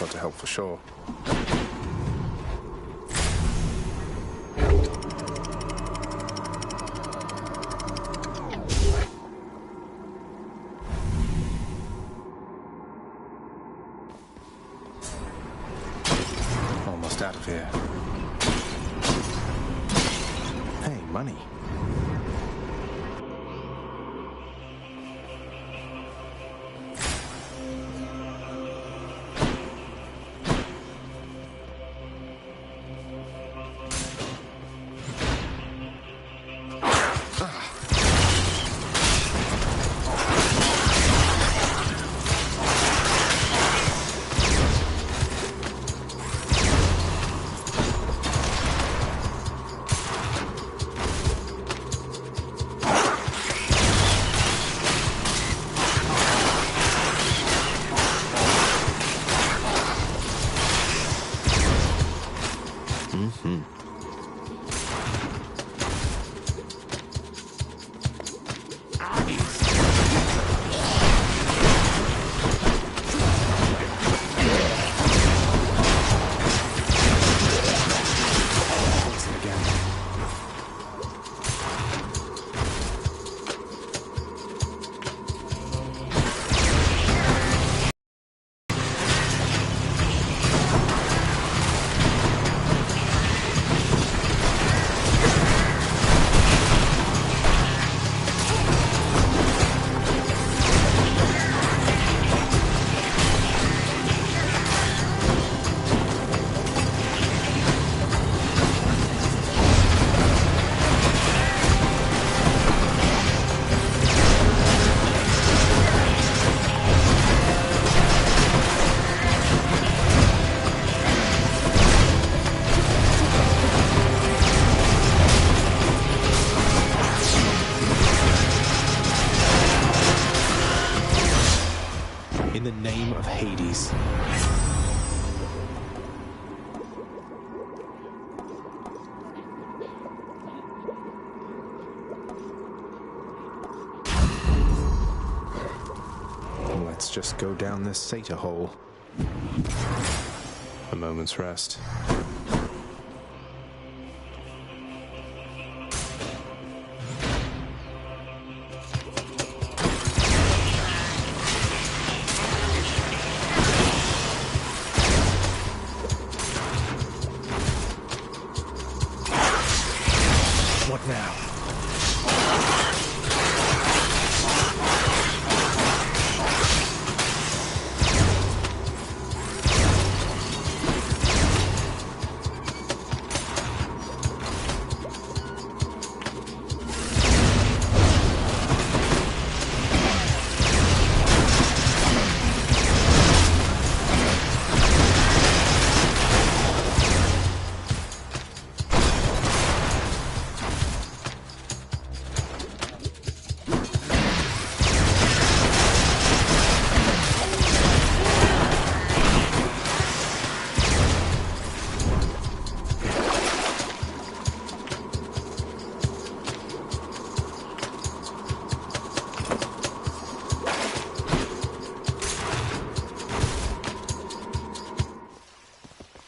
ought to help for sure. Almost out of here. Hey, money. In the name of Hades. Let's just go down this Sata hole. A moment's rest. What now?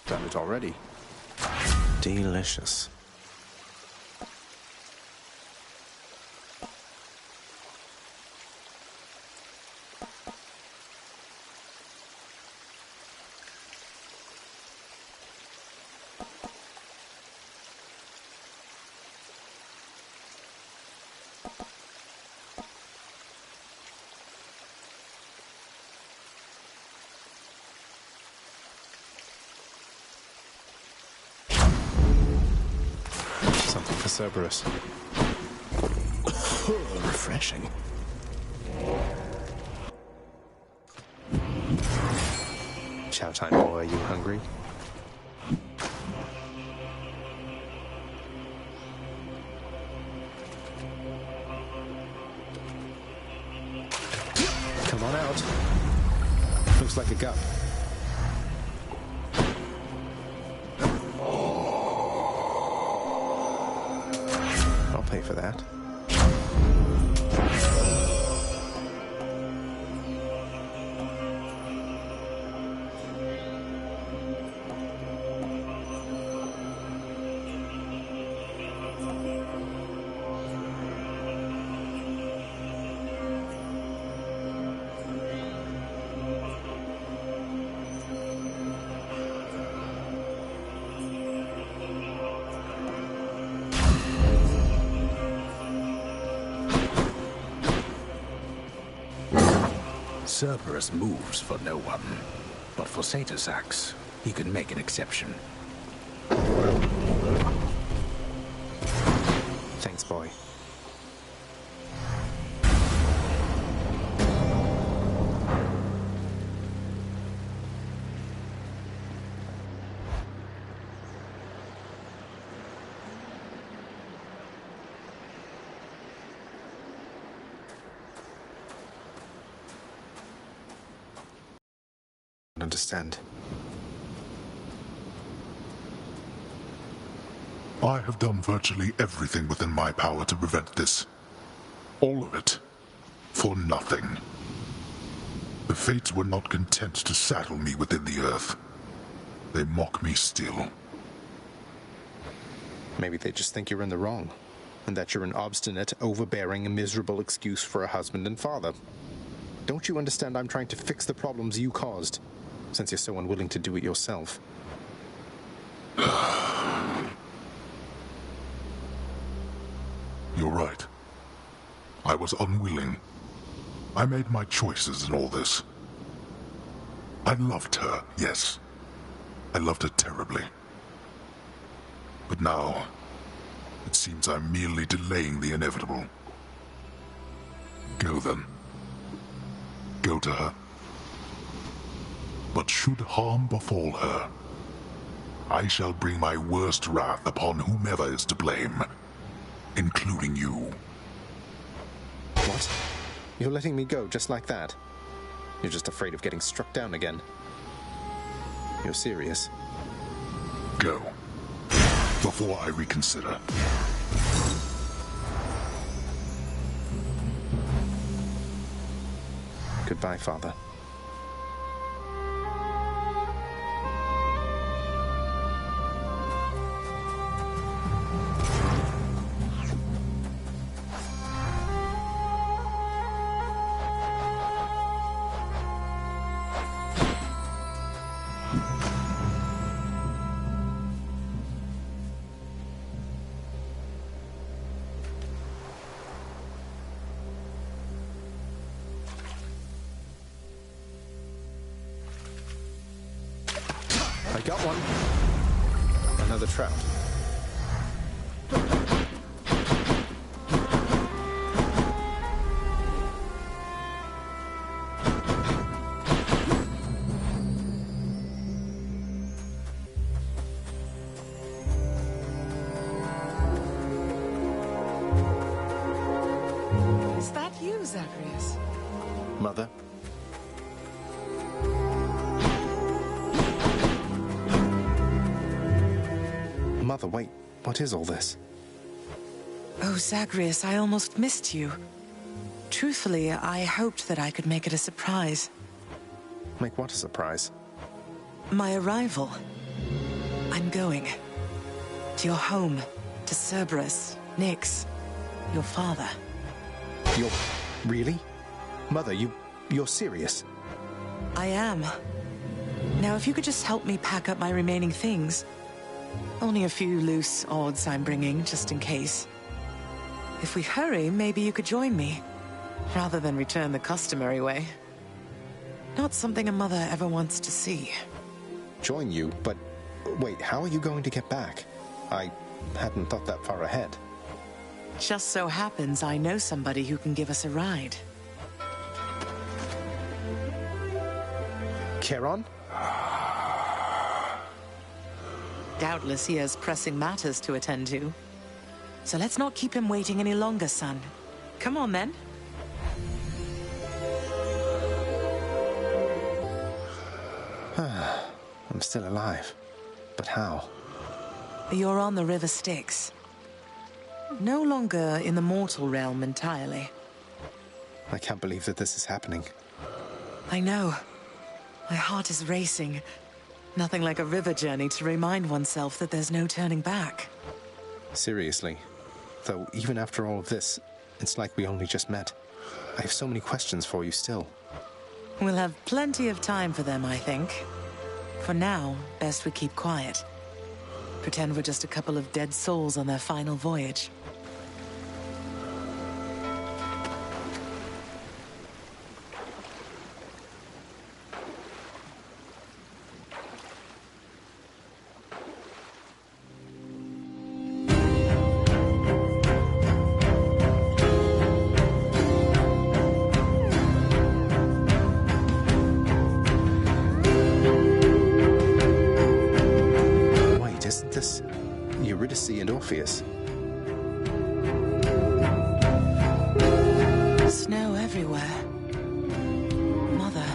Done it already. Delicious. Something for Cerberus. Refreshing. Chow time, boy. Are you hungry? Come on out. Looks like a gut. I'll pay for that. Cerberus moves for no one, but for Satasax, he can make an exception. Thanks, boy. Understand. I have done virtually everything within my power to prevent this. All of it. For nothing. The Fates were not content to saddle me within the earth. They mock me still. Maybe they just think you're in the wrong, and that you're an obstinate, overbearing, and miserable excuse for a husband and father. Don't you understand I'm trying to fix the problems you caused, since you're so unwilling to do it yourself? You're right. I was unwilling. I made my choices in all this. I loved her, yes. I loved her terribly. But now, it seems I'm merely delaying the inevitable. Go then. Go to her. But should harm befall her, I shall bring my worst wrath upon whomever is to blame, including you. What? You're letting me go just like that? You're just afraid of getting struck down again. You're serious? Go. Before I reconsider. Goodbye, Father. I got one. Another trout. Is that you, Zacharias? Mother? Mother, wait. What is all this? Oh, Zacharias, I almost missed you. Truthfully, I hoped that I could make it a surprise. Make what a surprise? My arrival. I'm going. To your home. To Cerberus. Nyx. Your father. You're... really? Mother, you're serious? I am. Now, if you could just help me pack up my remaining things. Only a few loose odds I'm bringing, just in case. If we hurry, maybe you could join me, rather than return the customary way. Not something a mother ever wants to see. Join you? But wait, how are you going to get back? I hadn't thought that far ahead. Just so happens I know somebody who can give us a ride. Charon? Doubtless he has pressing matters to attend to. So let's not keep him waiting any longer, son. Come on, then. I'm still alive. But how? You're on the River Styx. No longer in the mortal realm entirely. I can't believe that this is happening. I know. My heart is racing. Nothing like a river journey to remind oneself that there's no turning back. Seriously. Though, even after all of this, it's like we only just met. I have so many questions for you still. We'll have plenty of time for them, I think. For now, best we keep quiet. Pretend we're just a couple of dead souls on their final voyage. Eurydice and Orpheus. Snow everywhere. Mother.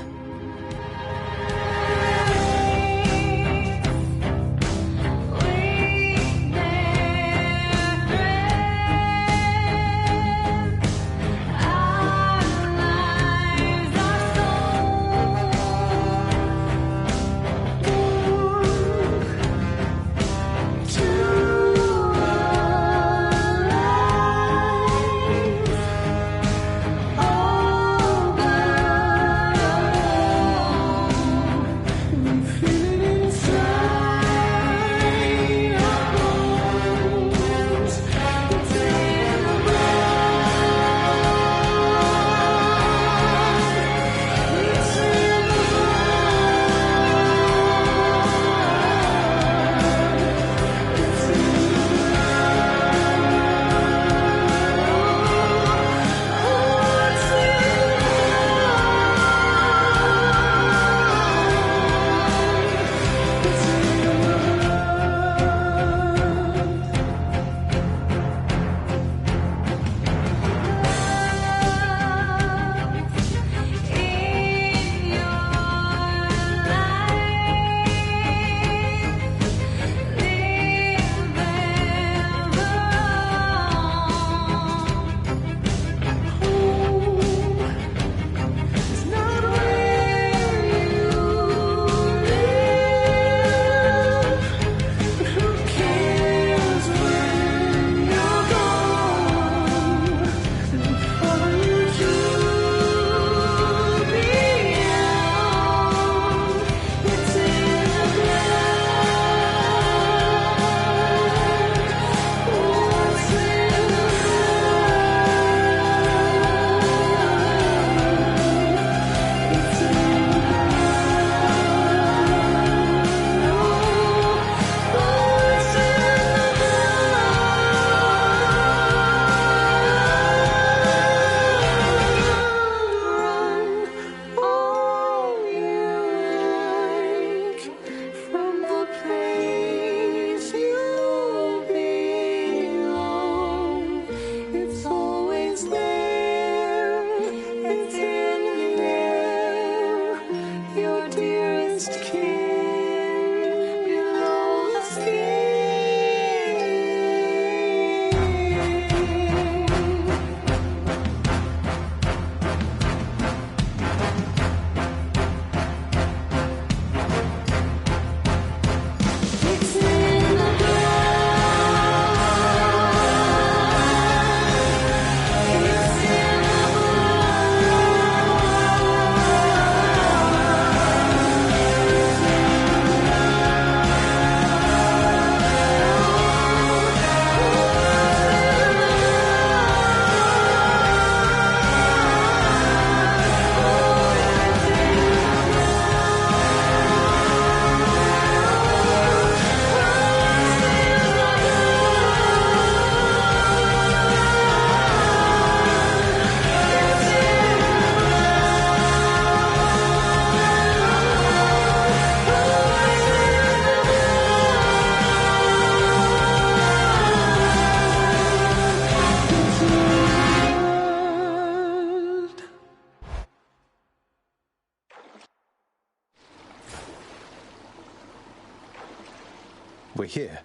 We're here.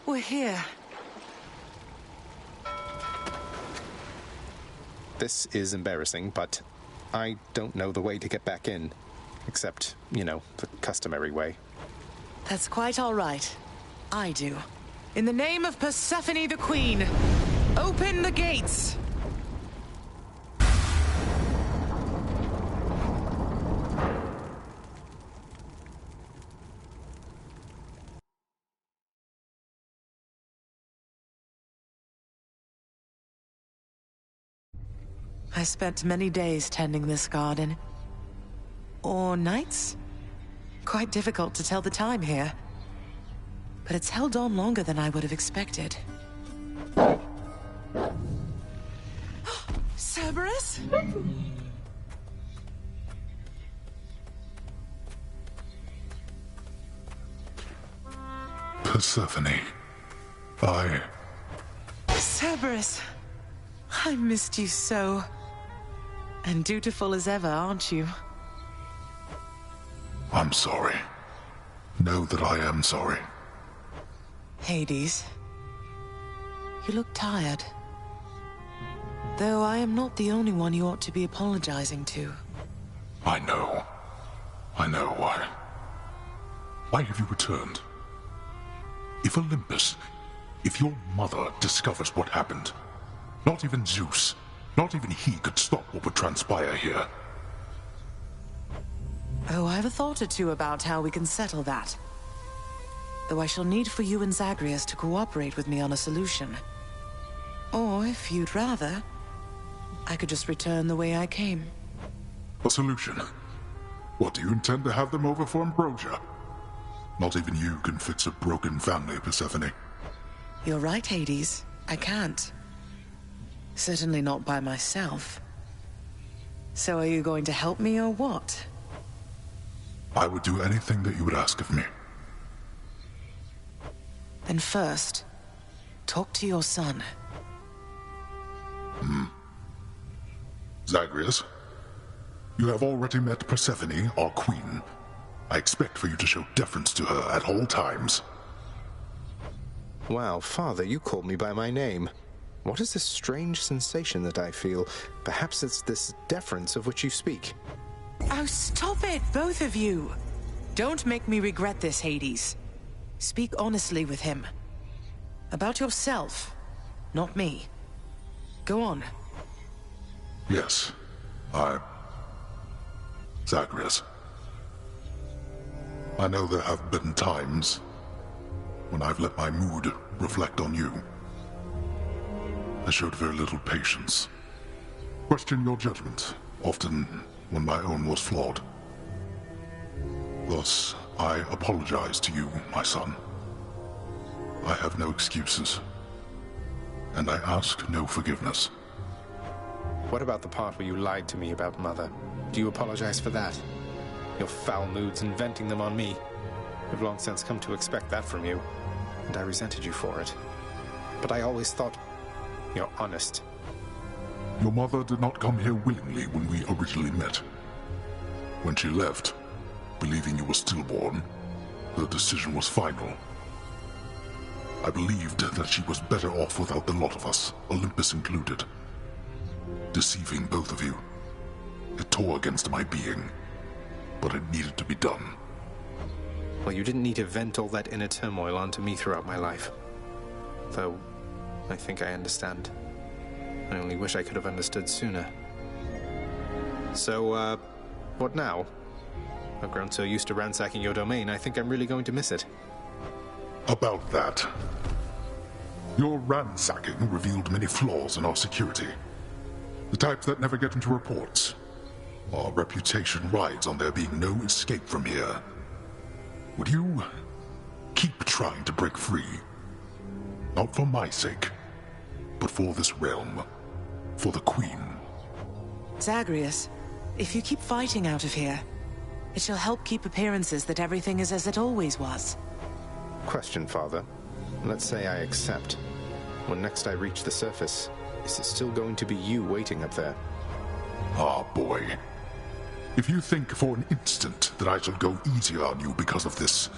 We're here. This is embarrassing, but I don't know the way to get back in. Except, you know, the customary way. That's quite all right. I do. In the name of Persephone the Queen, open the gates! I spent many days tending this garden. Or nights? Quite difficult to tell the time here. But it's held on longer than I would have expected. Cerberus? Persephone. Cerberus, I missed you so. And dutiful as ever, aren't you? I'm sorry. Know that I am sorry. Hades, you look tired. Though I am not the only one you ought to be apologizing to. I know. I know why. Why have you returned? If Olympus, if your mother discovers what happened, not even Zeus, not even he could stop what would transpire here. Oh, I have a thought or two about how we can settle that. Though I shall need for you and Zagreus to cooperate with me on a solution. Or, if you'd rather, I could just return the way I came. A solution? What, do you intend to have them over for ambrosia? Not even you can fix a broken family, Persephone. You're right, Hades. I can't. Certainly not by myself. So are you going to help me or what? I would do anything that you would ask of me. Then first, talk to your son. Zagreus, you have already met Persephone, our queen. I expect for you to show deference to her at all times. Wow, Father, you called me by my name. What is this strange sensation that I feel? Perhaps it's this deference of which you speak. Oh, stop it, both of you! Don't make me regret this, Hades. Speak honestly with him. About yourself, not me. Go on. Yes, Zagreus. I know there have been times when I've let my mood reflect on you. I showed very little patience. Questioned your judgment, often when my own was flawed. Thus, I apologize to you, my son. I have no excuses, and I ask no forgiveness. What about the part where you lied to me about Mother? Do you apologize for that? Your foul moods and venting them on me. I've long since come to expect that from you, and I resented you for it. But I always thought you're honest. Your mother did not come here willingly when we originally met. When she left, believing you were stillborn, her decision was final. I believed that she was better off without the lot of us, Olympus included. Deceiving both of you. It tore against my being, but it needed to be done. Well, you didn't need to vent all that inner turmoil onto me throughout my life. Though, I think I understand. I only wish I could have understood sooner. So, what now? I've grown so used to ransacking your domain, I think I'm really going to miss it. About that. Your ransacking revealed many flaws in our security. The types that never get into reports. Our reputation rides on there being no escape from here. Would you keep trying to break free? Not for my sake, but for this realm. For the Queen. Zagreus, if you keep fighting out of here, it shall help keep appearances that everything is as it always was. Question, Father. Let's say I accept. When next I reach the surface, is it still going to be you waiting up there? Ah, boy. If you think for an instant that I shall go easier on you because of this,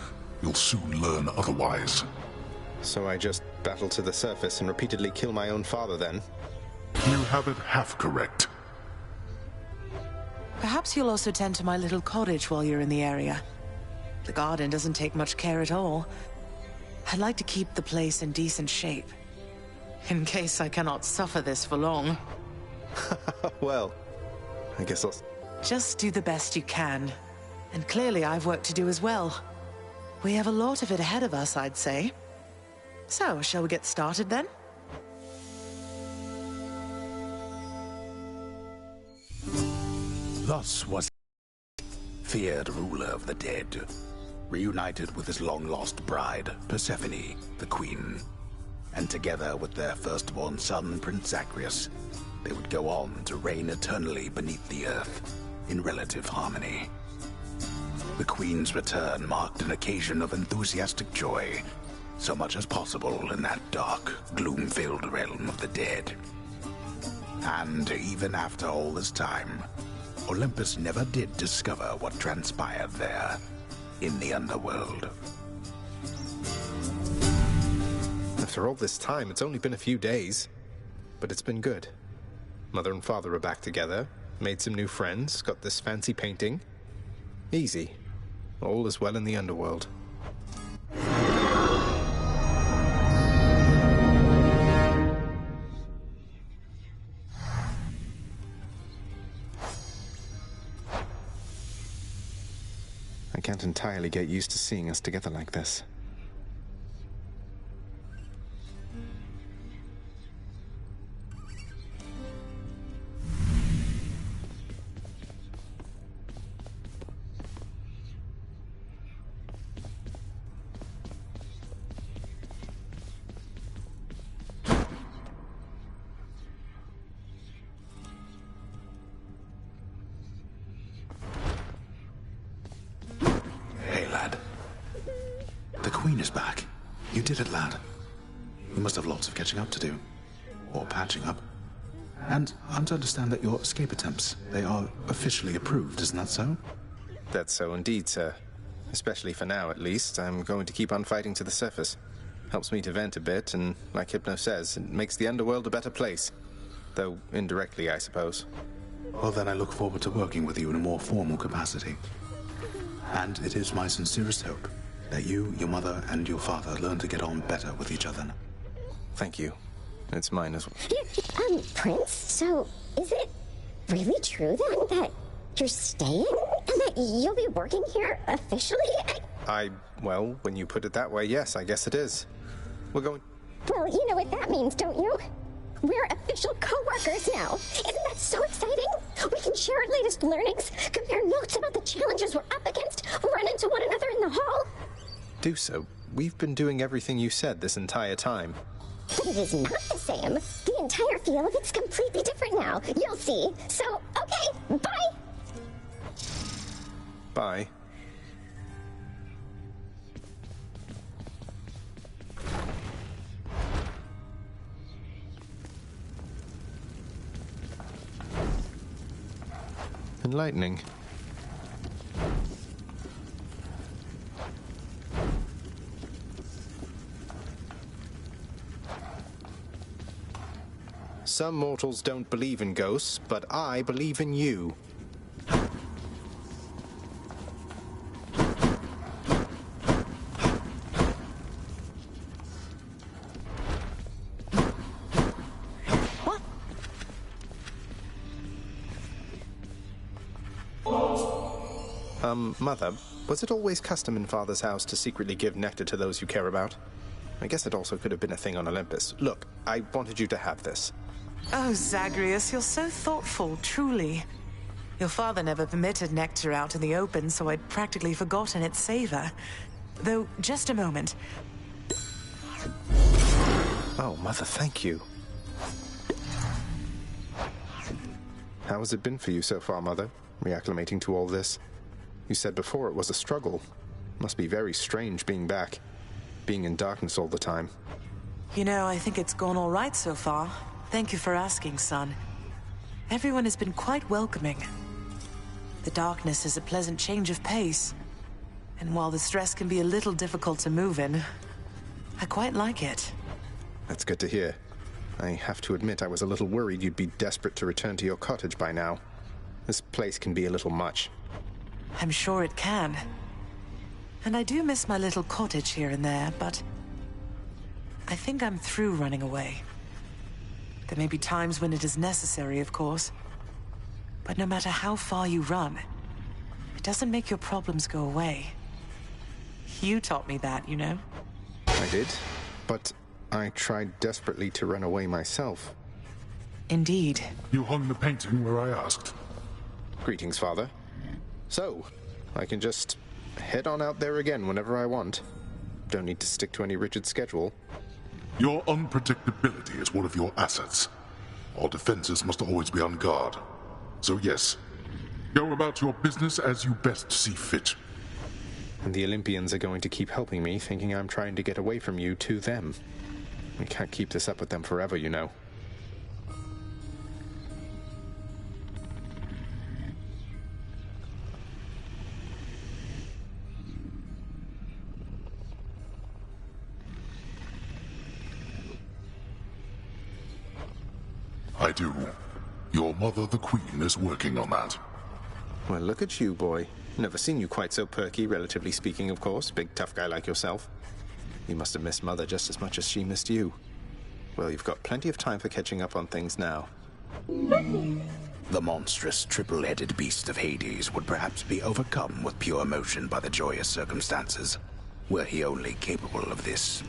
you'll soon learn otherwise. So I just battle to the surface and repeatedly kill my own father, then? You have it half correct. Perhaps you'll also tend to my little cottage while you're in the area. The garden doesn't take much care at all. I'd like to keep the place in decent shape, in case I cannot suffer this for long. Well, I guess I'll... Just do the best you can. And clearly I've work to do as well. We have a lot of it ahead of us, I'd say. So, shall we get started then? Thus was feared ruler of the dead, reunited with his long-lost bride, Persephone, the queen. And together with their firstborn son, Prince Zagreus, they would go on to reign eternally beneath the earth, in relative harmony. The queen's return marked an occasion of enthusiastic joy, so much as possible in that dark, gloom-filled realm of the dead. And even after all this time, Olympus never did discover what transpired there in the underworld. After all this time, it's only been a few days, but it's been good. Mother and father are back together, made some new friends, got this fancy painting. Easy. All is well in the underworld. I can't entirely get used to seeing us together like this. The Queen is back. You did it, lad. You must have lots of catching up to do. Or patching up. And I'm to understand that your escape attempts, they are officially approved, isn't that so? That's so indeed, sir. Especially for now, at least. I'm going to keep on fighting to the surface. Helps me to vent a bit, and like Hypno says, it makes the underworld a better place. Though indirectly, I suppose. Well, then I look forward to working with you in a more formal capacity. And it is my sincerest hope that you, your mother, and your father learn to get on better with each other. Thank you. It's mine as well. Prince, so is it really true then that you're staying and that you'll be working here officially? Well, when you put it that way, yes, I guess it is. We're going... Well, you know what that means, don't you? We're official co-workers now. Isn't that so exciting? We can share our latest learnings, compare notes about the challenges we're up against, run into one another in the hall. Do so. We've been doing everything you said this entire time. But it is not the same. The entire feel of it's completely different now. You'll see. So, okay, bye! Bye. Enlightening. Some mortals don't believe in ghosts, but I believe in you. Mother, was it always custom in Father's house to secretly give nectar to those you care about? I guess it also could have been a thing on Olympus. Look, I wanted you to have this. Oh, Zagreus, you're so thoughtful, truly. Your father never permitted nectar out in the open, so I'd practically forgotten its savor. Though, just a moment. Oh, Mother, thank you. How has it been for you so far, Mother? Reacclimating to all this? You said before it was a struggle. Must be very strange being back. Being in darkness all the time. You know, I think it's gone all right so far. Thank you for asking, son. Everyone has been quite welcoming. The darkness is a pleasant change of pace. And while the stress can be a little difficult to move in, I quite like it. That's good to hear. I have to admit I was a little worried you'd be desperate to return to your cottage by now. This place can be a little much. I'm sure it can. And I do miss my little cottage here and there, but I think I'm through running away. There may be times when it is necessary, of course. But no matter how far you run, it doesn't make your problems go away. You taught me that, you know? I did, but I tried desperately to run away myself. Indeed. You hung the painting where I asked. Greetings, Father. So, I can just head on out there again whenever I want. Don't need to stick to any rigid schedule. Your unpredictability is one of your assets. Our defenses must always be on guard. So yes, go about your business as you best see fit. And the Olympians are going to keep helping me, thinking I'm trying to get away from you to them. We can't keep this up with them forever, you know. I do. Your mother, the Queen, is working on that. Well, look at you, boy. Never seen you quite so perky, relatively speaking, of course. Big, tough guy like yourself. You must have missed Mother just as much as she missed you. Well, you've got plenty of time for catching up on things now. The monstrous triple-headed beast of Hades would perhaps be overcome with pure emotion by the joyous circumstances, were he only capable of this.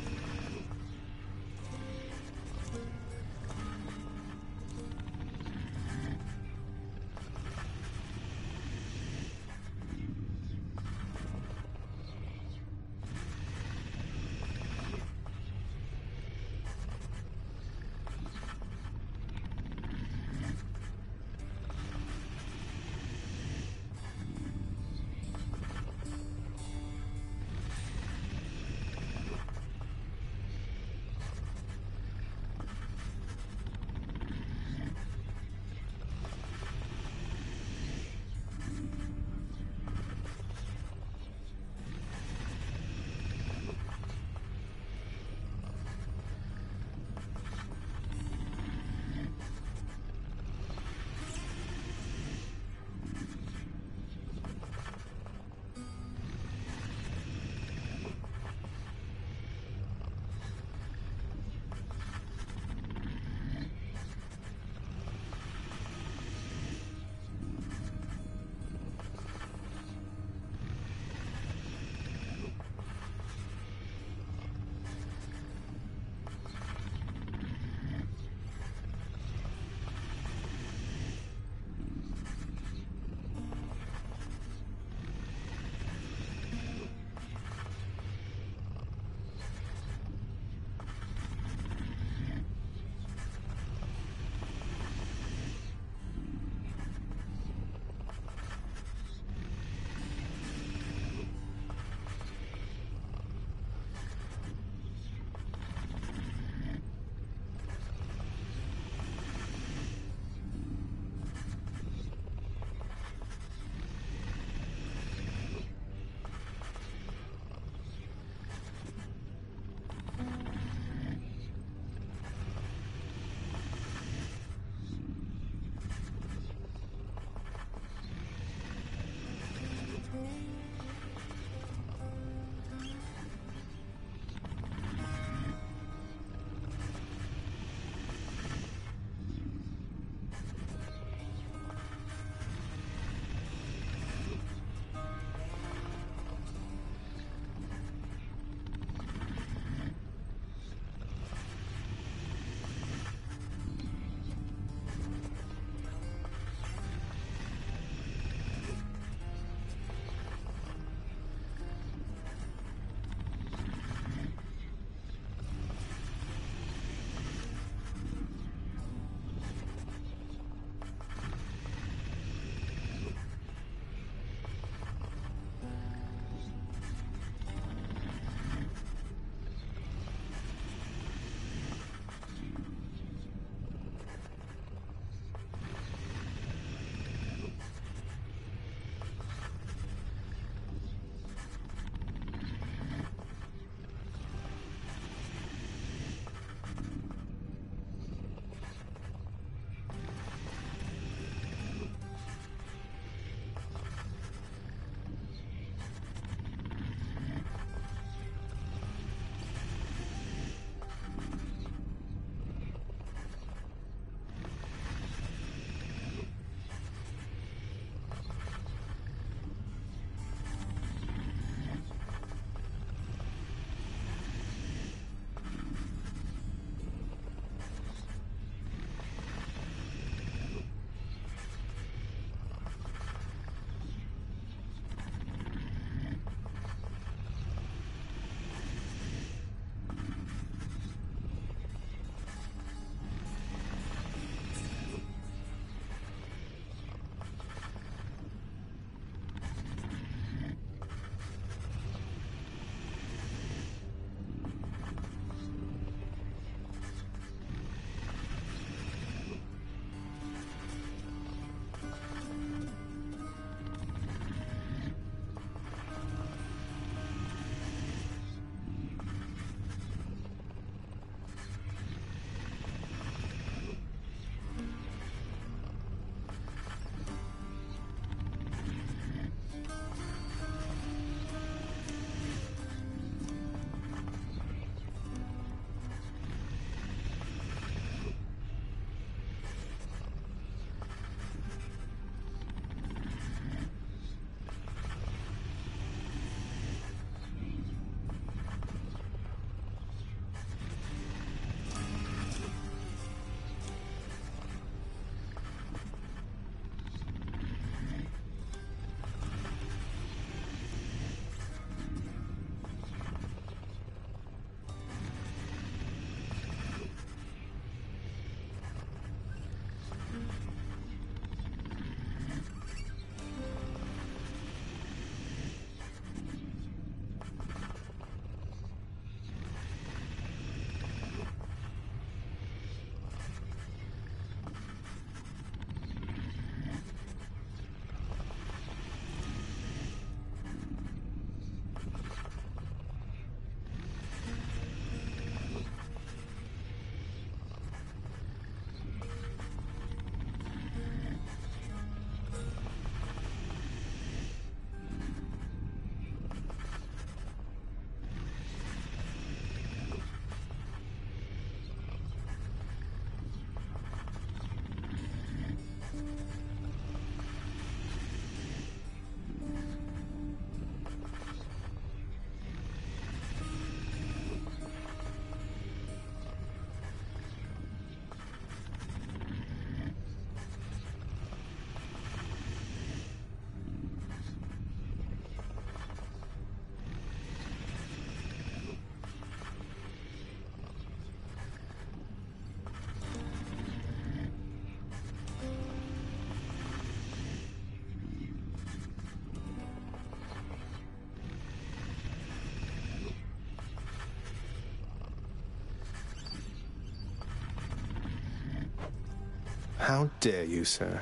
How dare you, sir?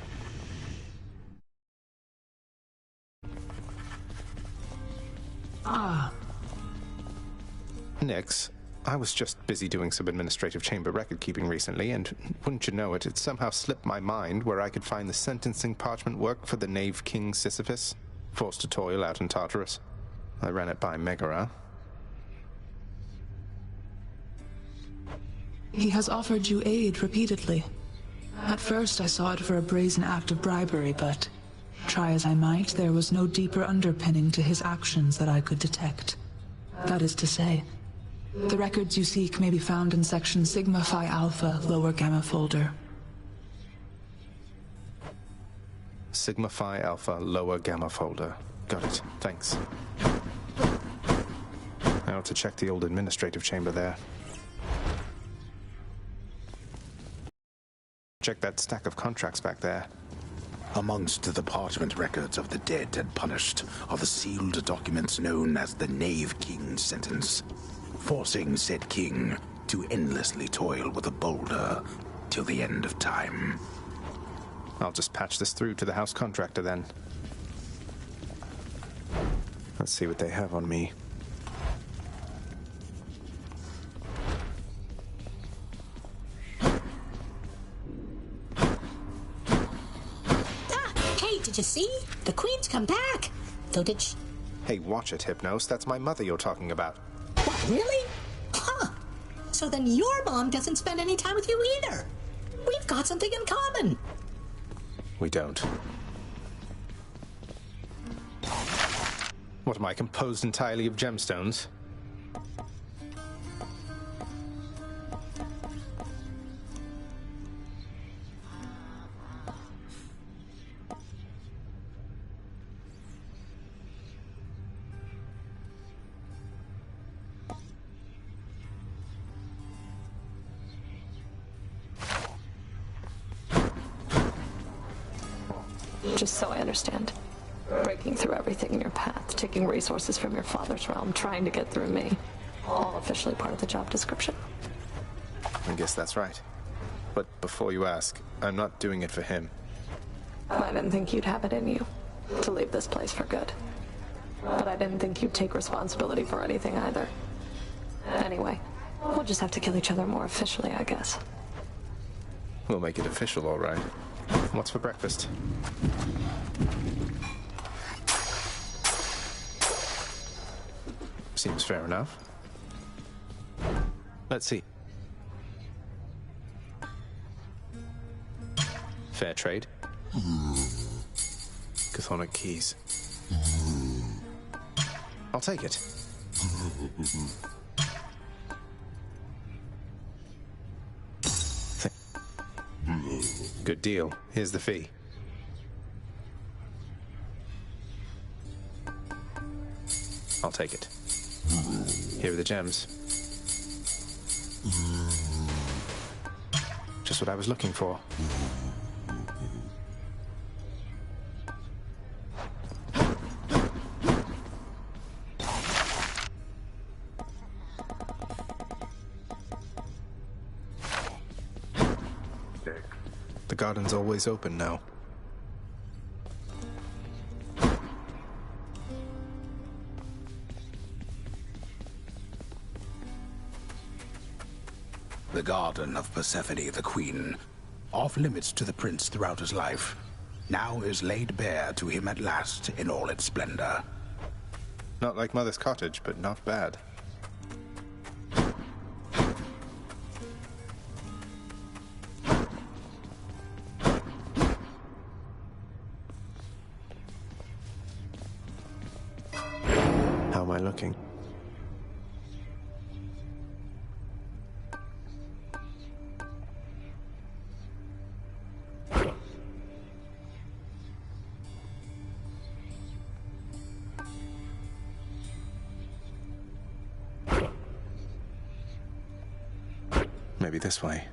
Nix, I was just busy doing some administrative chamber record-keeping recently, and wouldn't you know it, it somehow slipped my mind where I could find the sentencing parchment work for the Knave King Sisyphus, forced to toil out in Tartarus. I ran it by Megara. He has offered you aid repeatedly. At first I saw it for a brazen act of bribery, but try as I might, there was no deeper underpinning to his actions that I could detect. That is to say, the records you seek may be found in section Sigma Phi Alpha, lower gamma folder. Sigma Phi Alpha, lower gamma folder. Got it. Thanks. I ought to check the old administrative chamber there. Check that stack of contracts back there. Amongst the parchment records of the dead and punished are the sealed documents known as the Knave King's sentence, forcing said king to endlessly toil with a boulder till the end of time. I'll just patch this through to the house contractor then. Let's see what they have on me. Did you see? The Queen's come back. So did she... Hey, watch it, Hypnos. That's my mother you're talking about. What, really? Huh. So then your mom doesn't spend any time with you either. We've got something in common. We don't. What am I, composed entirely of gemstones? Just so I understand. Breaking through everything in your path, taking resources from your father's realm, trying to get through me. All officially part of the job description. I guess that's right. But before you ask, I'm not doing it for him. I didn't think you'd have it in you to leave this place for good. But I didn't think you'd take responsibility for anything either. Anyway, we'll just have to kill each other more officially, I guess. We'll make it official, all right. What's for breakfast? Seems fair enough. Let's see. Fair trade. Chthonic keys. I'll take it. Good deal. Here's the fee. I'll take it. Here are the gems. Just what I was looking for. The garden's always open now. The garden of Persephone the Queen, off limits to the prince throughout his life, now is laid bare to him at last in all its splendor. Not like Mother's cottage, but not bad. How am I looking? Maybe this way.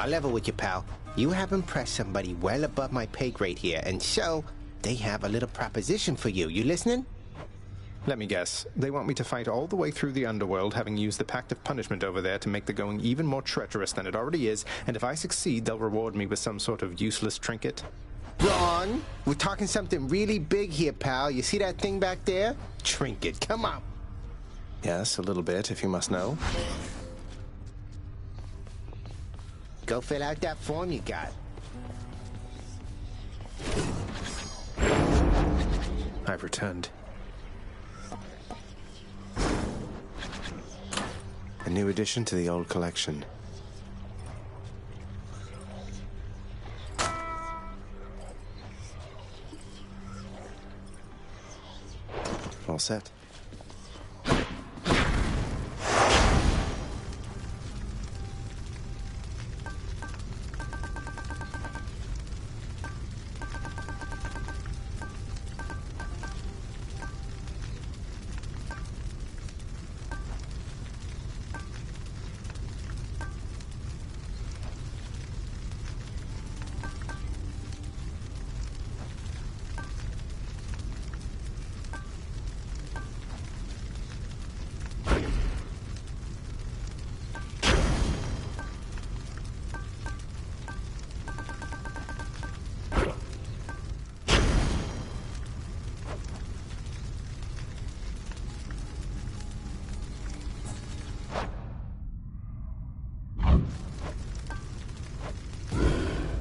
I'll level with you, pal. You have impressed somebody well above my pay grade here, and so they have a little proposition for you. You listening? Let me guess. They want me to fight all the way through the underworld, having used the Pact of Punishment over there to make the going even more treacherous than it already is, and if I succeed, they'll reward me with some sort of useless trinket. Ron, we're talking something really big here, pal. You see that thing back there? Trinket, come on. Yes, a little bit, if you must know. Go fill out that form you got. I've returned. A new addition to the old collection. All set.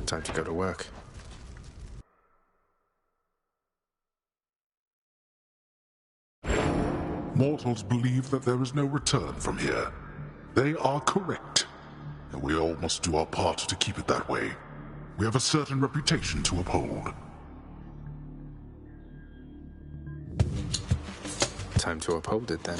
Time to go to work. Mortals believe that there is no return from here. They are correct, and we all must do our part to keep it that way. We have a certain reputation to uphold. Time to uphold it, then.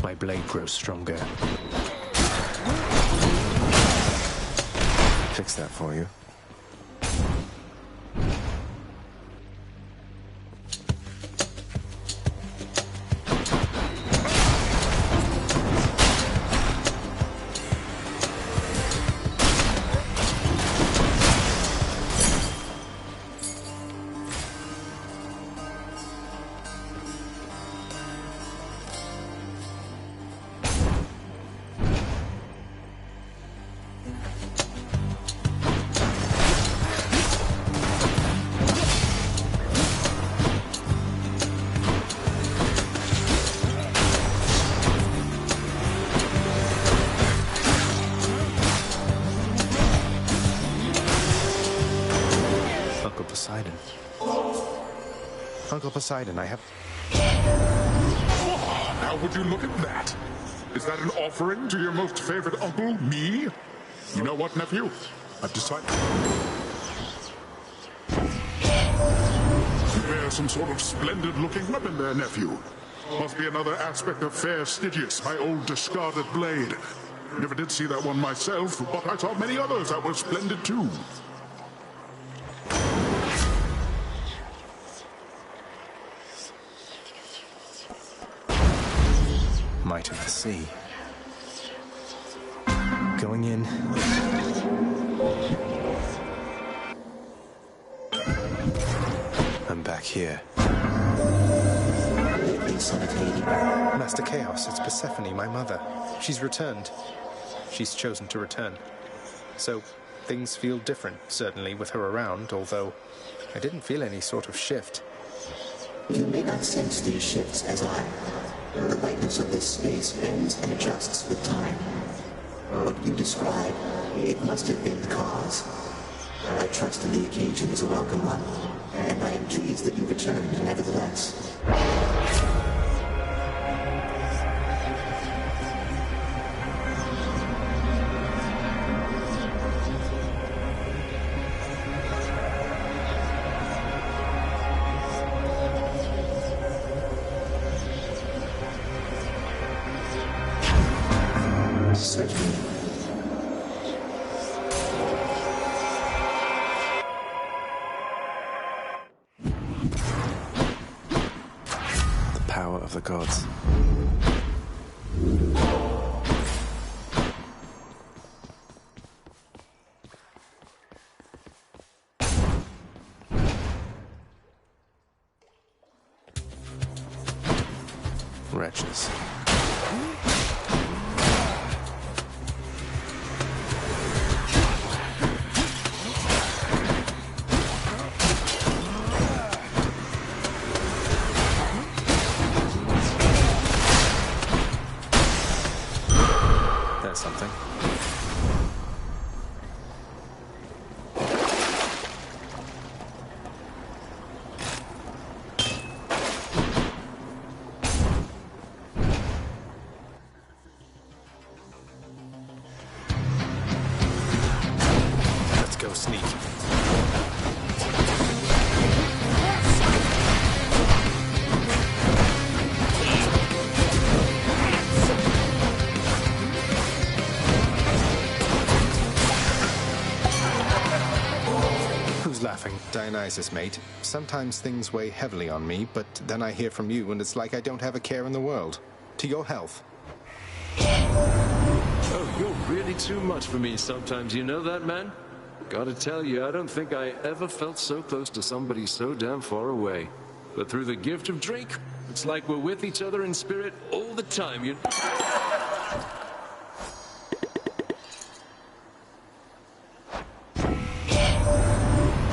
My blade grows stronger. Fix that for you. Uncle Poseidon, I have... Oh, now would you look at that? Is that an offering to your most favorite uncle, me? You know what, nephew? I've decided... You bear some sort of splendid-looking weapon there, nephew. Must be another aspect of fair Stygius, my old discarded blade. Never did see that one myself, but I saw many others that were splendid too. Might of the sea. Going in. I'm back here. place on it, lady. Master Chaos, it's Persephone, my mother. She's returned. She's chosen to return. So, things feel different, certainly, with her around, although I didn't feel any sort of shift. You may not sense these shifts as I. The lightness of this space bends and adjusts with time. What you describe, it must have been the cause. I trust that the occasion is a welcome one, and I am pleased that you returned nevertheless. Certainly. The power of the gods. Wretches. That's something. Let's go sneak. Who's laughing? Dionysus, mate. Sometimes things weigh heavily on me, but then I hear from you and it's like I don't have a care in the world. To your health. Oh, you're really too much for me sometimes, you know that, man? Gotta tell you, I don't think I ever felt so close to somebody so damn far away. But through the gift of drink, it's like we're with each other in spirit all the time, you...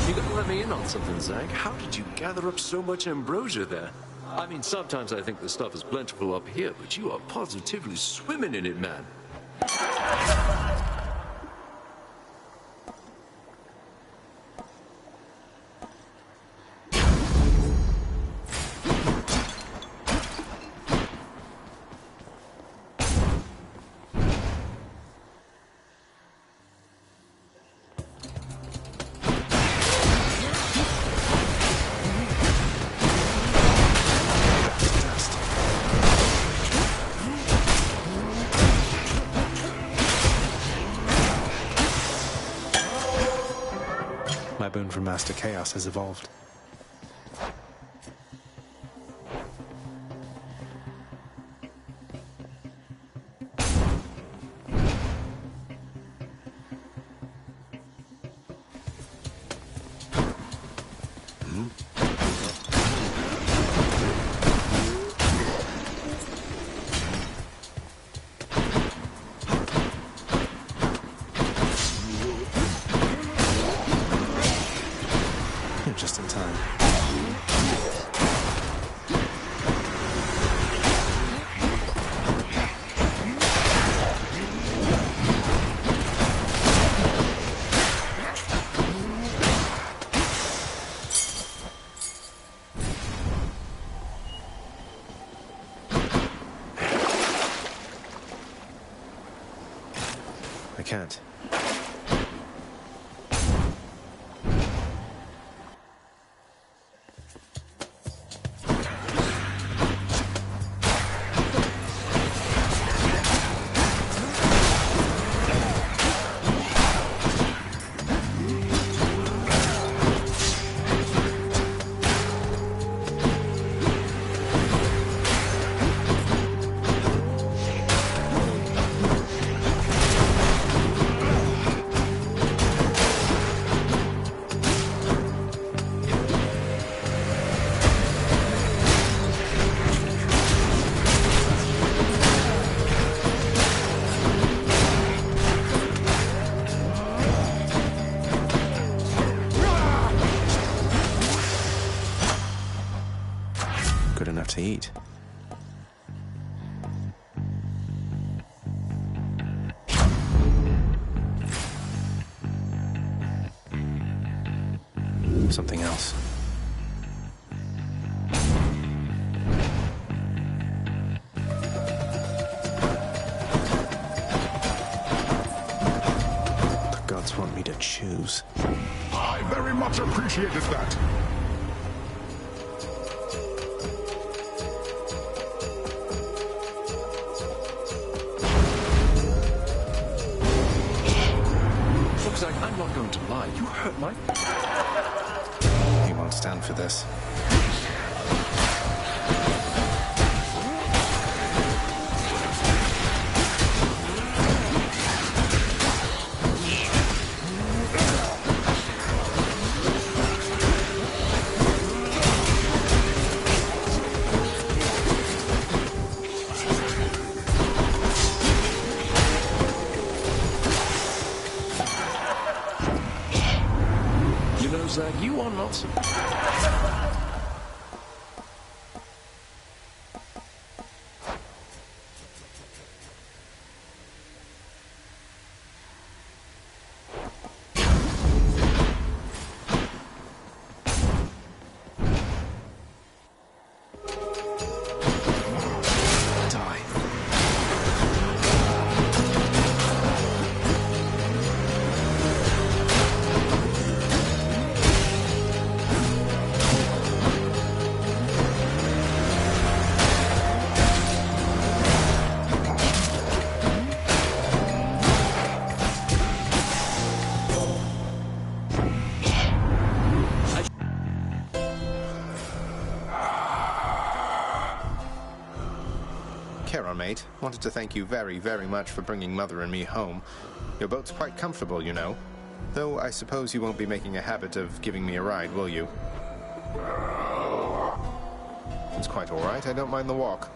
You gotta let me in on something, Zach. How did you gather up so much ambrosia there? I mean, sometimes I think the stuff is plentiful up here, but you are positively swimming in it, man. My boon from Master Chaos has evolved. You're just in time. I can't. to eat. Something else. The gods want me to choose. I very much appreciated that. Looks like I'm not going to lie. You hurt my... He won't stand for this. You know, Zag, you are not so... Mate, wanted to thank you very, very much for bringing Mother and me home. Your boat's quite comfortable, you know. Though I suppose you won't be making a habit of giving me a ride, will you? It's quite all right. I don't mind the walk.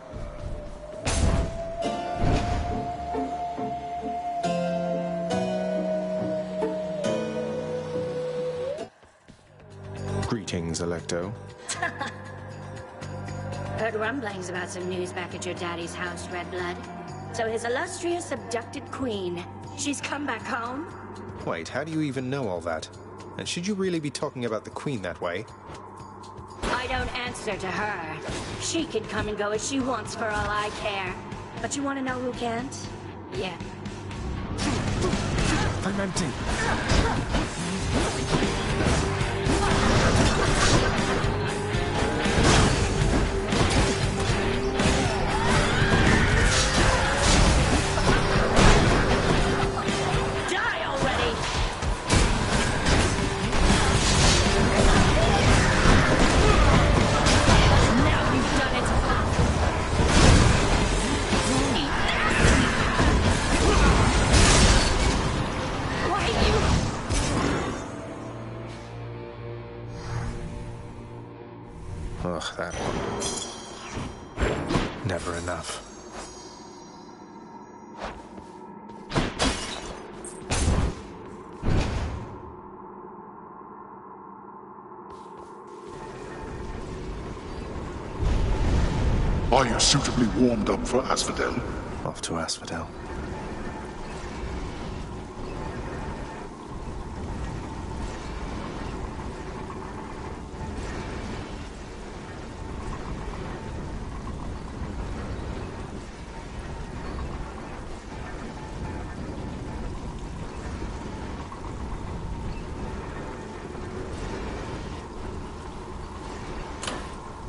Greetings, Electo. Heard rumblings about some news back at your daddy's house, Redblood. So his illustrious abducted queen, she's come back home? Wait, how do you even know all that? And should you really be talking about the queen that way? I don't answer to her. She can come and go as she wants for all I care. But you want to know who can't? Yeah. I'm empty. Ugh, that one. Never enough. Are you suitably warmed up for Asphodel? Off to Asphodel.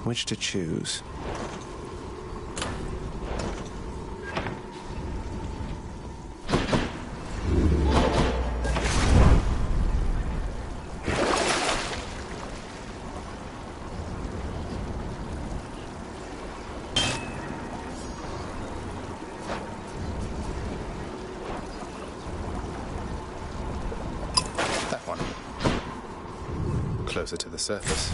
Which to choose? That one. Closer to the surface.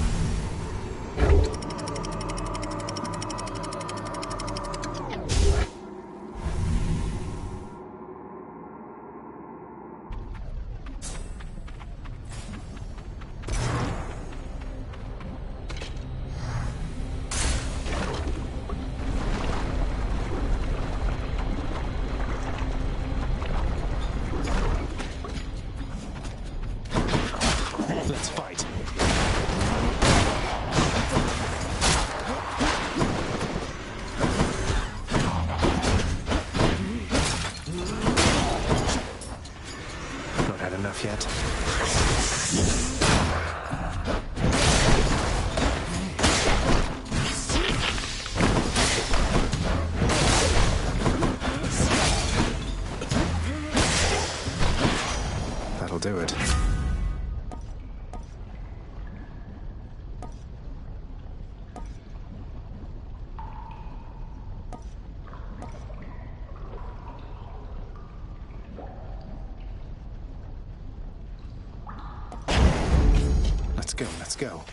Let's fight. Not had enough yet. That'll do it. Let's go.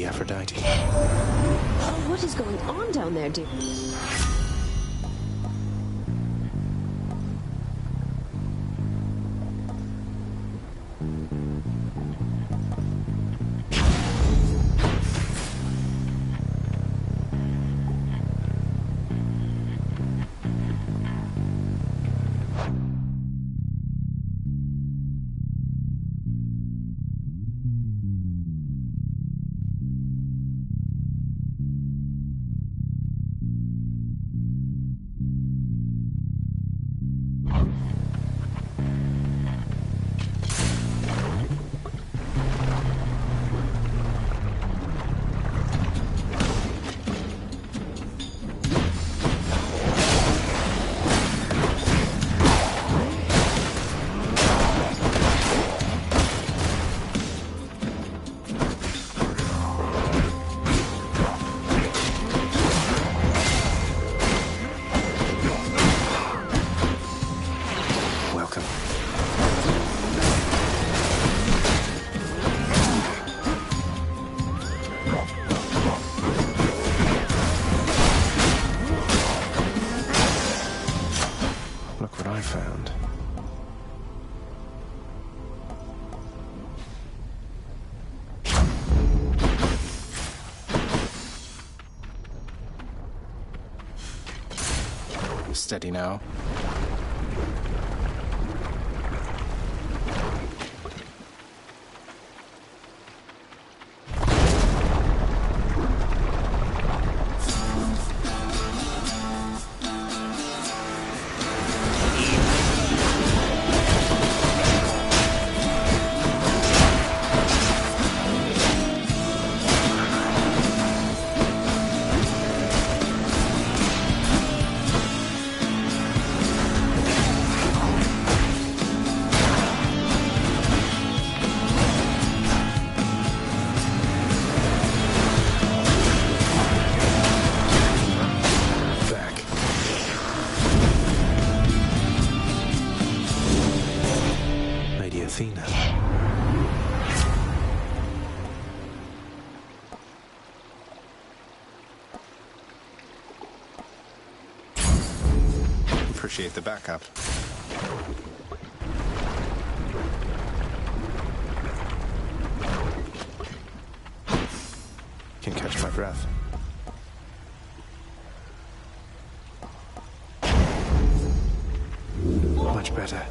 Aphrodite. Oh, what is going on down there, dude? Steady now. Appreciate the backup. Can catch my breath. Much better.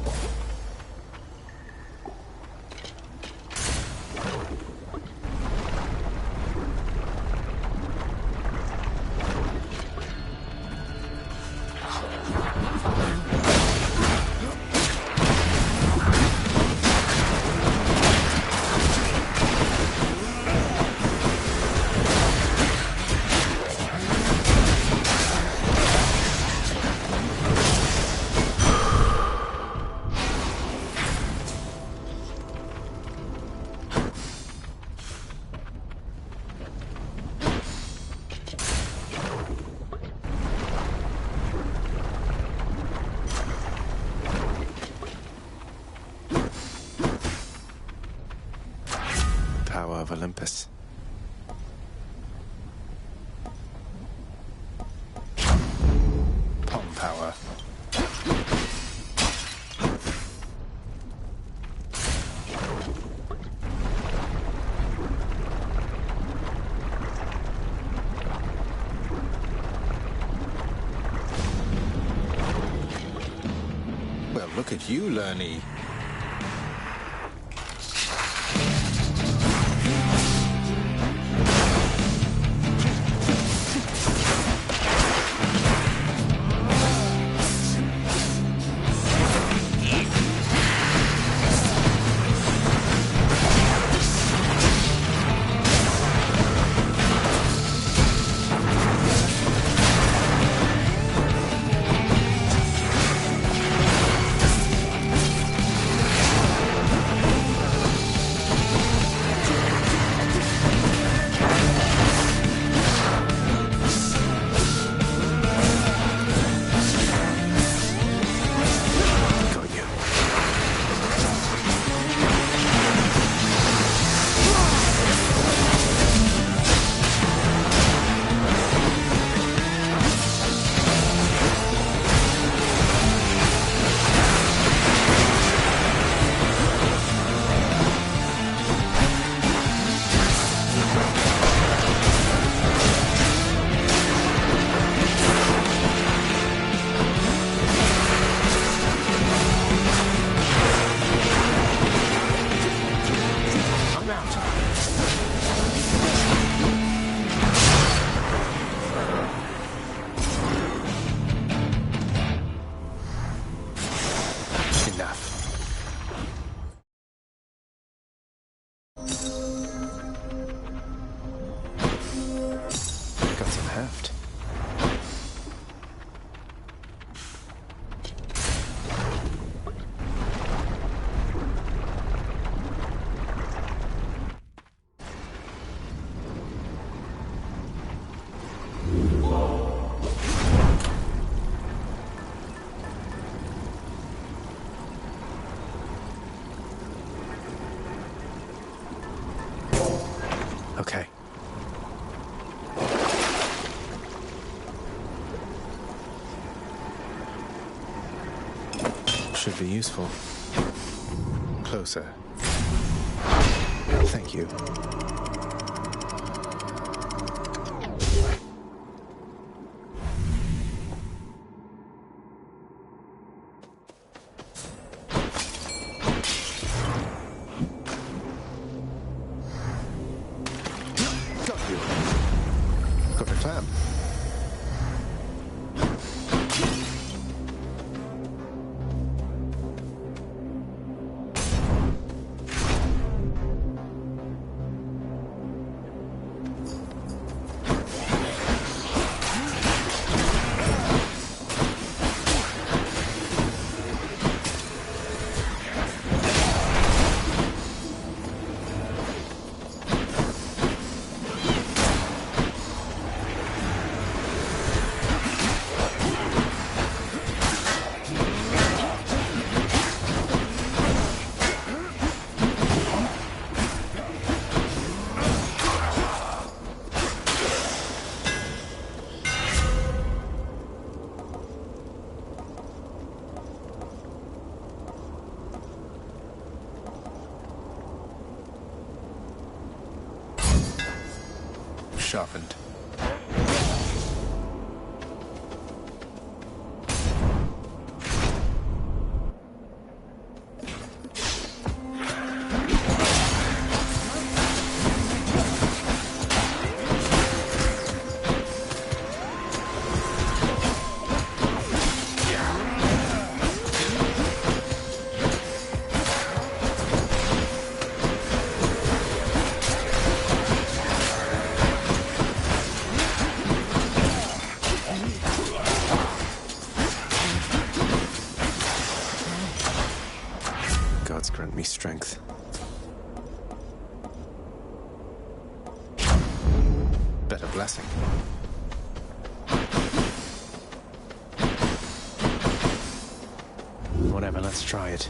of Olympus. Palm power. Well, look at you, Lerny. Okay. Should be useful. Closer. Thank you. Sharpened. Grant me strength. Better blessing. Whatever, let's try it.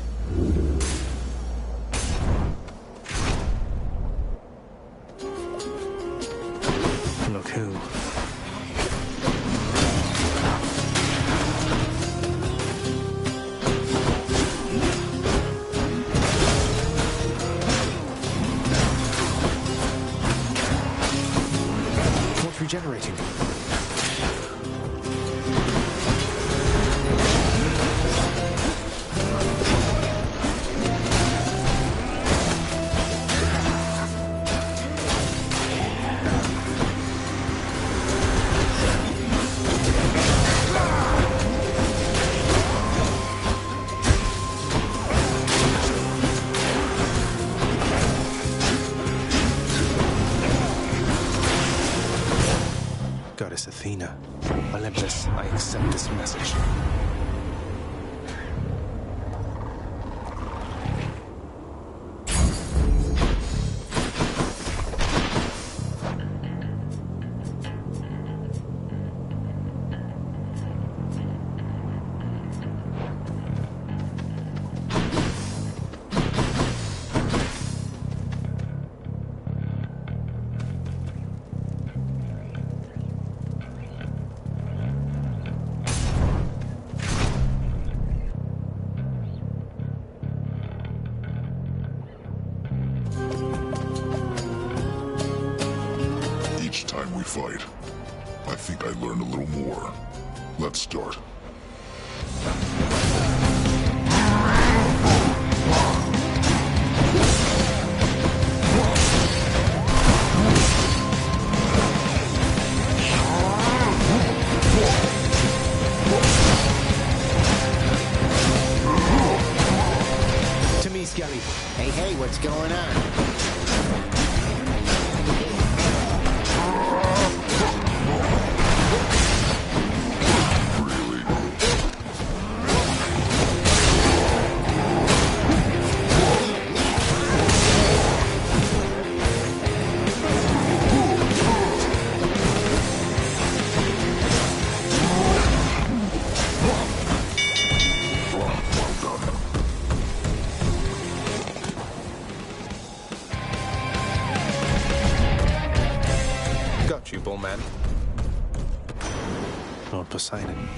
regenerating. Goddess Athena, Olympus, I accept this message. Each time we fight, I think I learn a little more. Let's start. To me, Skelly. Hey, what's going on? Got you, Bullman. Lord Poseidon.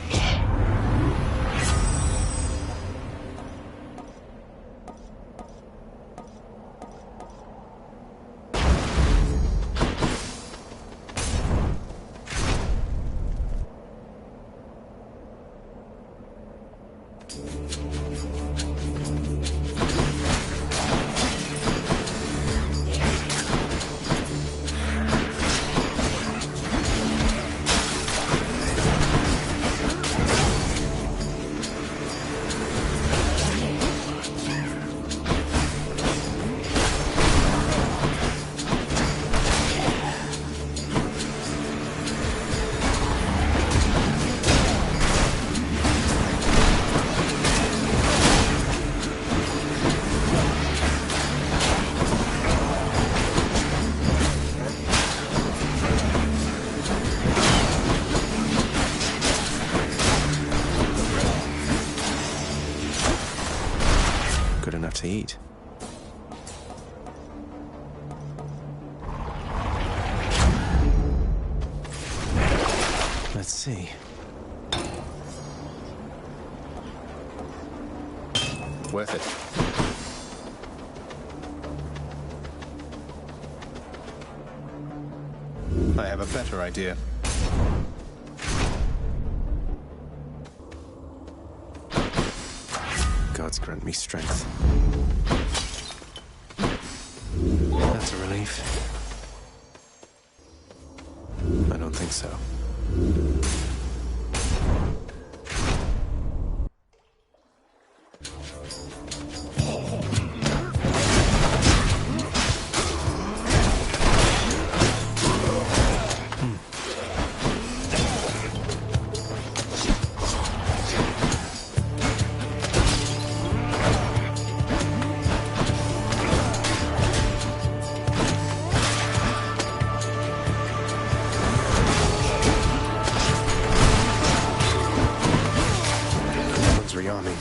Good enough to eat. Let's see. Worth it. I have a better idea. Gods grant me strength. That's a relief. I don't think so. Army.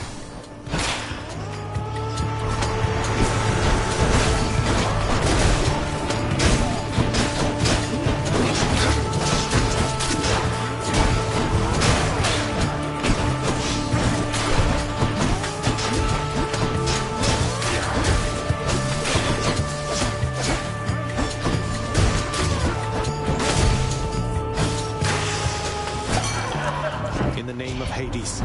of Hades.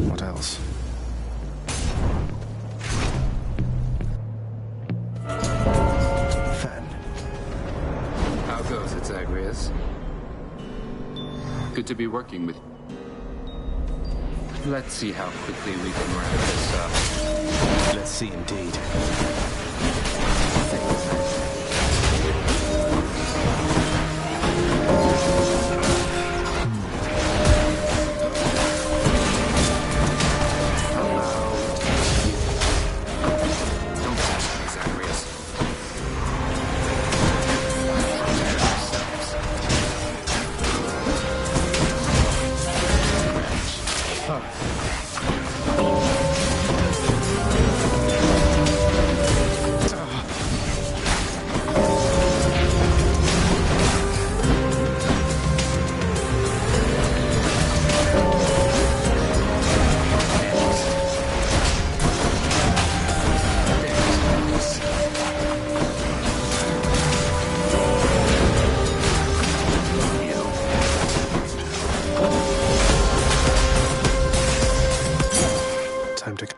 What else? How goes it, Zagreus? Good to be working with. Let's see how quickly we can wrap this up. Let's see indeed.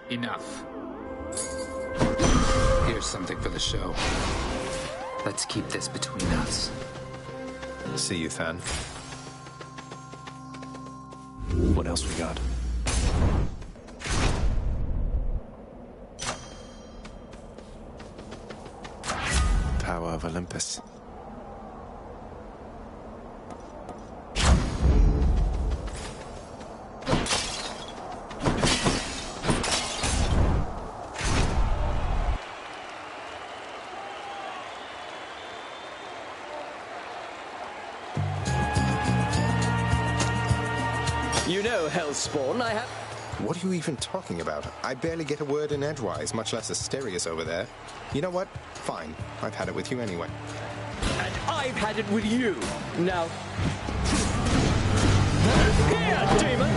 Enough. Here's something for the show. Let's keep this between us. See you, Than. What else we got? Power of Olympus. You know, Hellspawn, I have... What are you even talking about? I barely get a word in edgewise, much less Asterius over there. You know what? Fine. I've had it with you anyway. And I've had it with you. Now... Here, demon!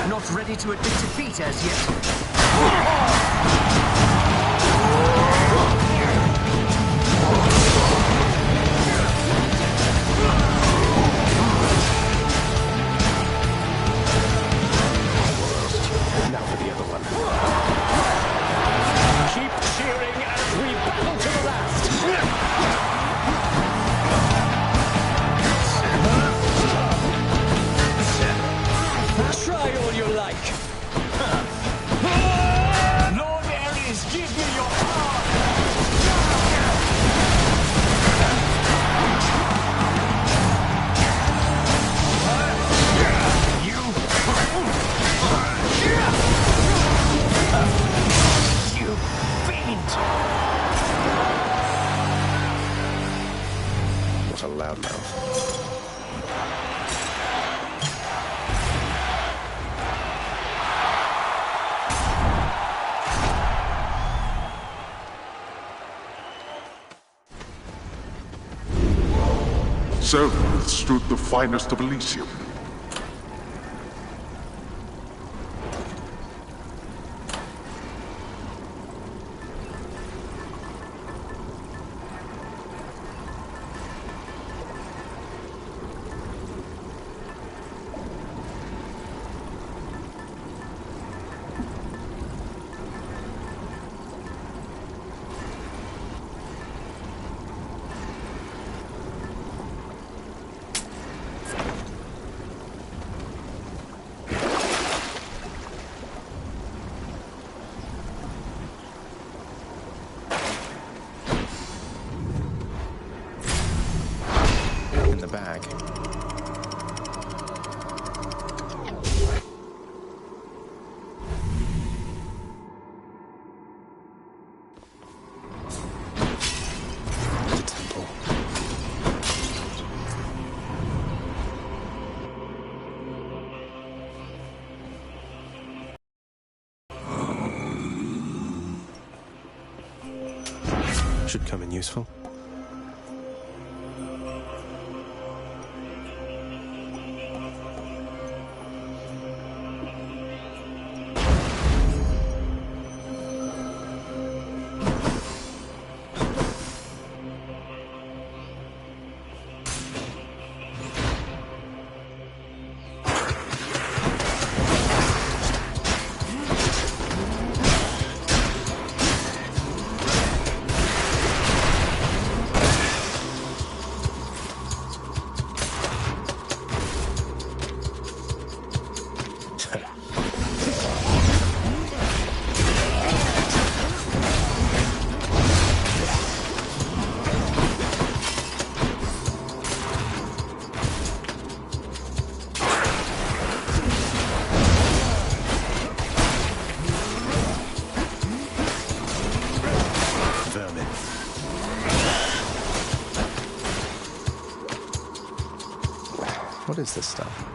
Not ready to admit defeat as yet. Now for the other one. Keep cheering as we battle to the last. Try all you like. Lord Ares, give me your power. You fiend! What a loudmouth. So stood the finest of Elysium. Bag. Should come in useful. What is this stuff?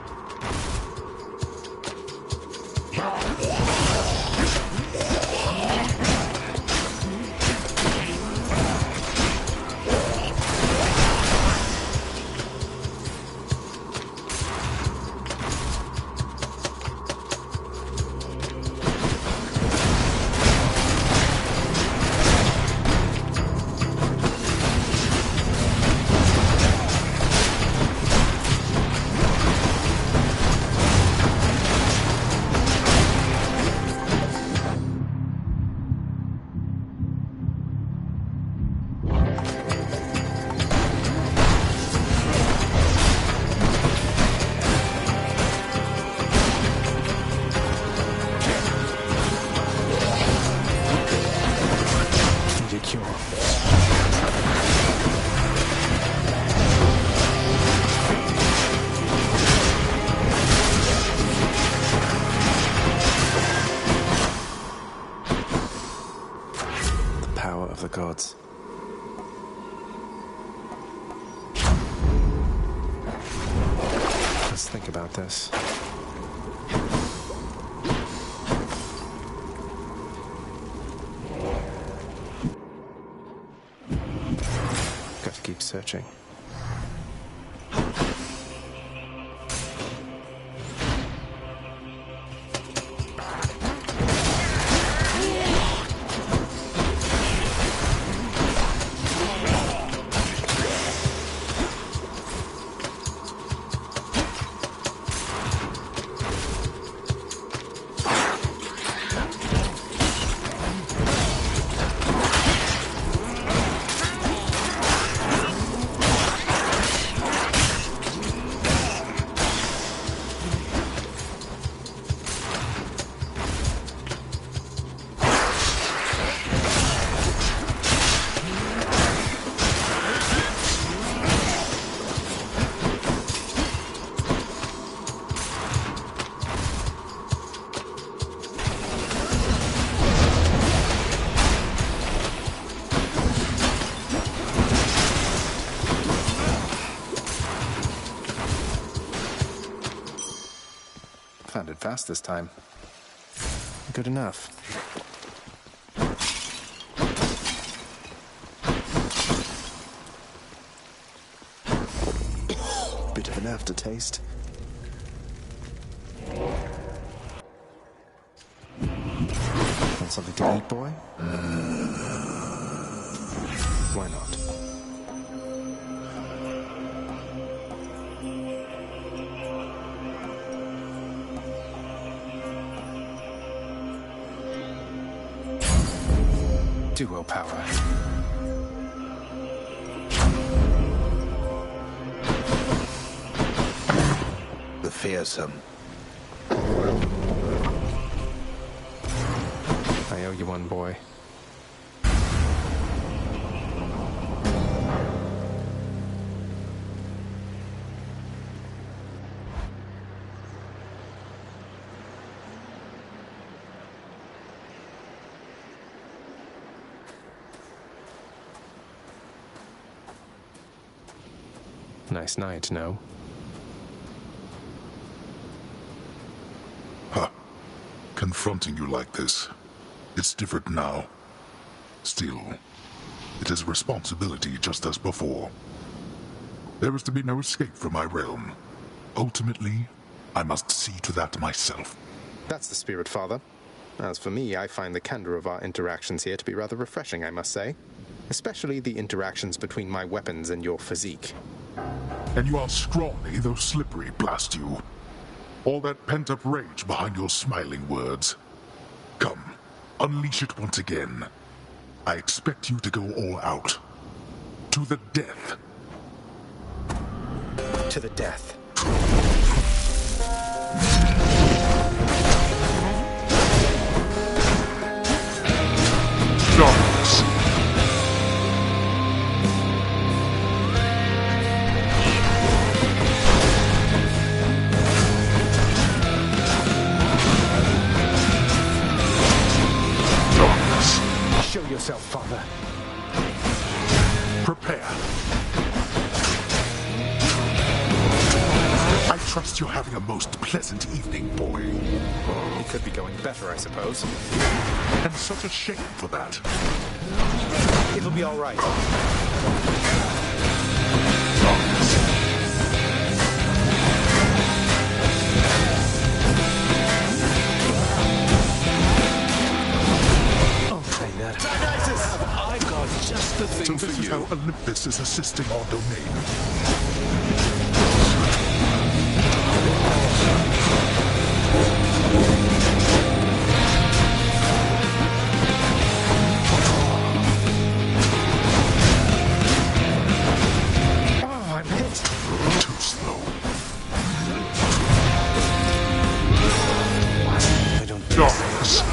Of the gods. Let's think about this. Got to keep searching. Found it fast this time. Good enough. Bit of an aftertaste. Want something to eat, boy? Why not? Duo power. The fearsome. I owe you one, boy. Nice night, no? Huh. Confronting you like this. It's different now. Still, It is responsibility just as before. There is to be no escape from my realm. Ultimately, I must see to that myself. That's the spirit, Father. As for me, I find the candor of our interactions here to be rather refreshing, I must say. Especially the interactions between my weapons and your physique. And you are scrawny, though slippery, blast you. All that pent-up rage behind your smiling words. Come, unleash it once again. I expect you to go all out. To the death. To the death. Darkness. Show yourself, Father. Prepare. I trust you're having a most pleasant evening, boy. It could be going better, I suppose. And such a shame for that. It'll be all right. I got just the thing So for this is you. how Olympus is assisting our domain. Oh, I'm hit. Too slow. I don't Darkness.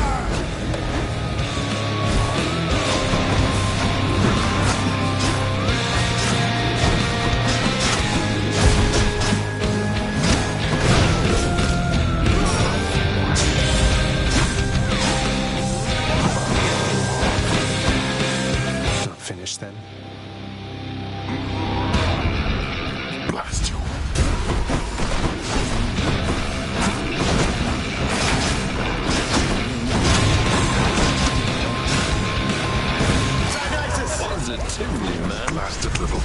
Not finished then. Blast you. Positively, man. Blast it, little.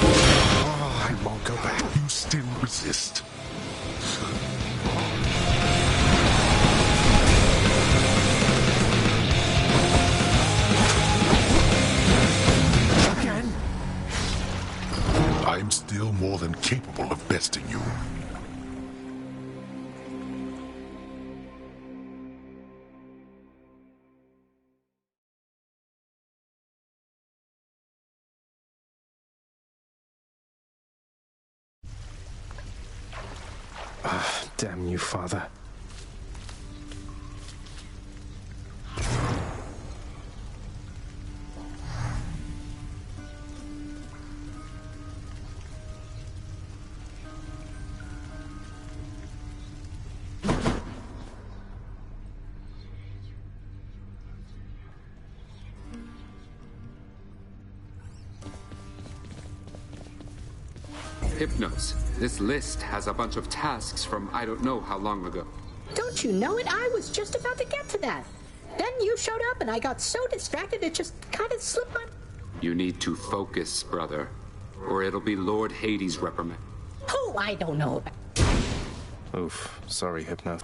Oh, I won't go back. You still resist. Again? I'm still more than capable of besting you. Ah, damn you, Father. Hypnos, this list has a bunch of tasks from I don't know how long ago. Don't you know it? I was just about to get to that. Then you showed up and I got so distracted it just kind of slipped my... You need to focus, brother, or it'll be Lord Hades' reprimand. Oh, I don't know about... Oof. Sorry, Hypno.